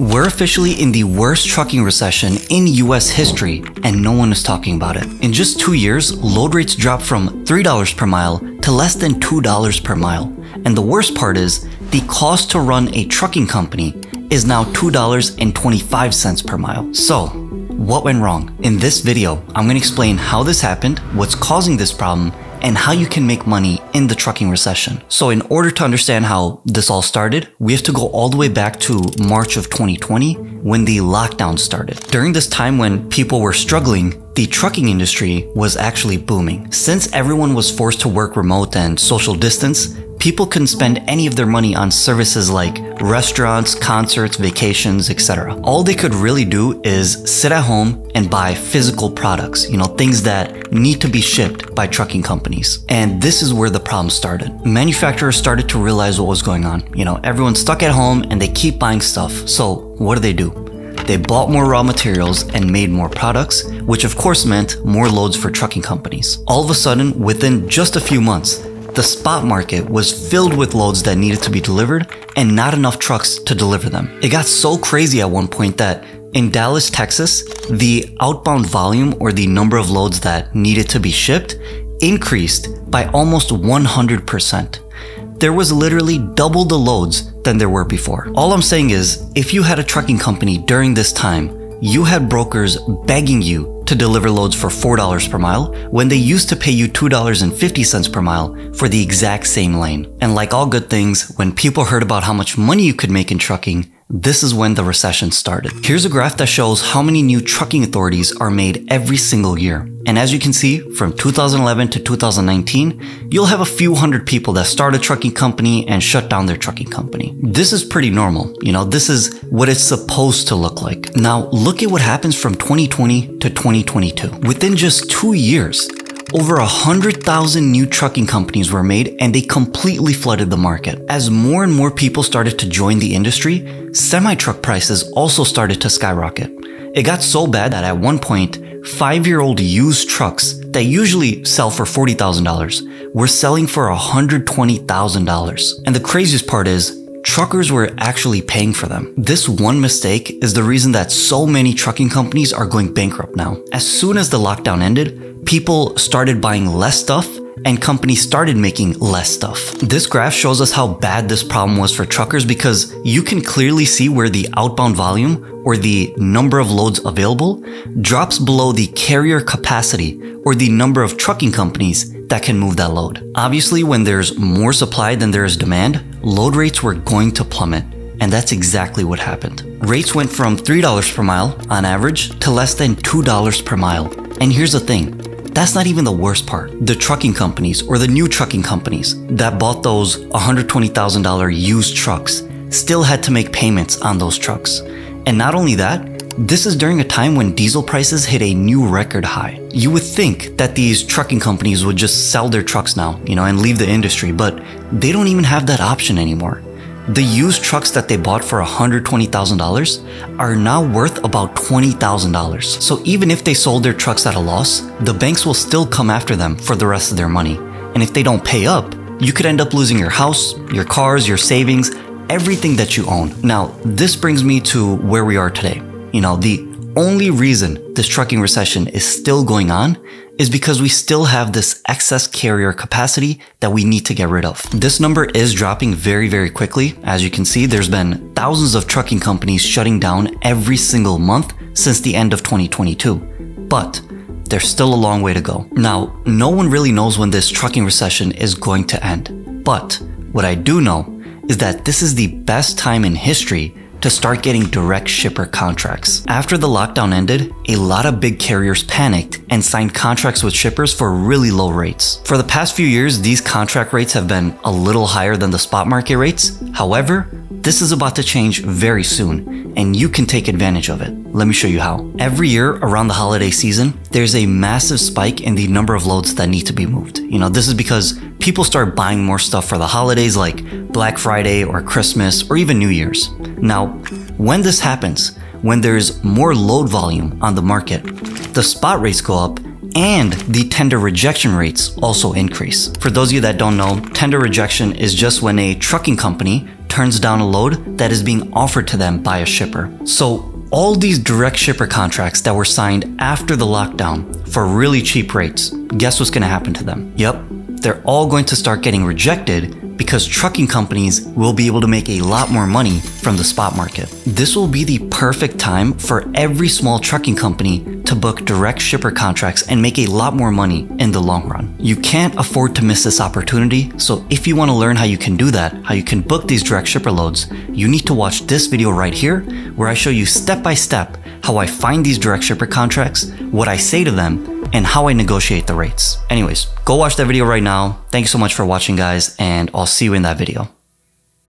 We're officially in the worst trucking recession in US history, and no one is talking about it. In just 2 years, load rates dropped from $3 per mile to less than $2 per mile. And the worst part is, the cost to run a trucking company is now $2.25 per mile. So, what went wrong? In this video, I'm going to explain how this happened, what's causing this problem, and how you can make money in the trucking recession. So in order to understand how this all started, we have to go all the way back to March of 2020 when the lockdown started. During this time when people were struggling, the trucking industry was actually booming. Since everyone was forced to work remote and social distance, people couldn't spend any of their money on services like restaurants, concerts, vacations, etc. All they could really do is sit at home and buy physical products, things that need to be shipped by trucking companies. And this is where the problem started. Manufacturers started to realize what was going on. Everyone's stuck at home and they keep buying stuff. So what do? They bought more raw materials and made more products, which of course meant more loads for trucking companies. All of a sudden, within just a few months, the spot market was filled with loads that needed to be delivered and not enough trucks to deliver them. It got so crazy at one point that in Dallas, Texas, the outbound volume, or the number of loads that needed to be shipped, increased by almost 100%. There was literally double the loads than there were before. All I'm saying is, if you had a trucking company during this time, you had brokers begging you to deliver loads for $4 per mile when they used to pay you $2.50 per mile for the exact same lane. And like all good things, when people heard about how much money you could make in trucking, this is when the recession started. Here's a graph that shows how many new trucking authorities are made every single year. And as you can see, from 2011 to 2019, you'll have a few hundred people that start a trucking company and shut down their trucking company. This is pretty normal. This is what it's supposed to look like. Now, look at what happens from 2020 to 2022. Within just 2 years, over 100,000 new trucking companies were made, and they completely flooded the market. As more and more people started to join the industry, semi-truck prices also started to skyrocket. It got so bad that at one point, 5-year-old used trucks that usually sell for $40,000 were selling for $120,000. And the craziest part is, truckers were actually paying for them. This one mistake is the reason that so many trucking companies are going bankrupt now. As soon as the lockdown ended, people started buying less stuff and companies started making less stuff. This graph shows us how bad this problem was for truckers because you can clearly see where the outbound volume, or the number of loads available, drops below the carrier capacity, or the number of trucking companies that can move that load. Obviously, when there's more supply than there is demand, load rates were going to plummet. And that's exactly what happened. Rates went from $3 per mile on average to less than $2 per mile. And here's the thing, that's not even the worst part. The trucking companies, or the new trucking companies that bought those $120,000 used trucks, still had to make payments on those trucks. And not only that, this is during a time when diesel prices hit a new record high. You would think that these trucking companies would just sell their trucks now, and leave the industry, but they don't even have that option anymore. The used trucks that they bought for $120,000 are now worth about $20,000. So even if they sold their trucks at a loss, the banks will still come after them for the rest of their money. And if they don't pay up, you could end up losing your house, your cars, your savings, everything that you own. Now, this brings me to where we are today. The only reason this trucking recession is still going on is because we still have this excess carrier capacity that we need to get rid of. This number is dropping very, very quickly. As you can see, there's been thousands of trucking companies shutting down every single month since the end of 2022. But there's still a long way to go. Now, no one really knows when this trucking recession is going to end. But what I do know is that this is the best time in history to start getting direct shipper contracts. After the lockdown ended, a lot of big carriers panicked and signed contracts with shippers for really low rates. For the past few years, these contract rates have been a little higher than the spot market rates. However, this is about to change very soon, and you can take advantage of it. Let me show you how. Every year around the holiday season, there's a massive spike in the number of loads that need to be moved. This is because people start buying more stuff for the holidays like Black Friday or Christmas or even New Year's. Now, when this happens, when there's more load volume on the market, the spot rates go up and the tender rejection rates also increase. For those of you that don't know, tender rejection is just when a trucking company turns down a load that is being offered to them by a shipper. So all these direct shipper contracts that were signed after the lockdown for really cheap rates, guess what's going to happen to them? Yep, they're all going to start getting rejected because trucking companies will be able to make a lot more money from the spot market. This will be the perfect time for every small trucking company to book direct shipper contracts and make a lot more money in the long run. You can't afford to miss this opportunity, so if you want to learn how you can do that, how you can book these direct shipper loads, you need to watch this video right here where I show you step by step how I find these direct shipper contracts, what I say to them, and how I negotiate the rates. Anyways, go watch that video right now. Thanks so much for watching, guys, and I'll see you in that video.